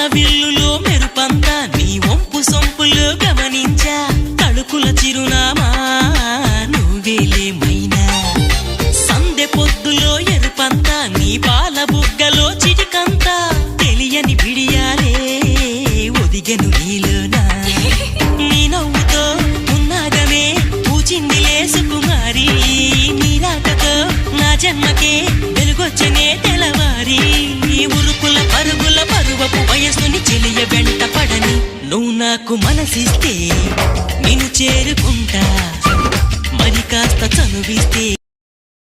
వాన విల్లులో మెరుపంతా నీ వంపు సొంపులో గమనించా తడుకుల చిరునామా నువ్వేలే మైనా సందె పొద్దులో ఎరుపంతా నీ పాల బుగ్గలో చిటికంతా తెలియని బిడియాలే ఒదిగెను నీలోనా నీ నవ్వుతో ఉన్నాగమే పూచిందిలే సుకుమారి నీ రాకతో నా జన్మకే వెలుగొచ్చనే తెలవారి ఉరుకుల పరుగుల పరువపు వయసుని చెలియ వెంట పడని నువ్వు నాకు మనసిస్తే నిన్ను చేరుకుంటా మరి కాస్త చనువిస్తే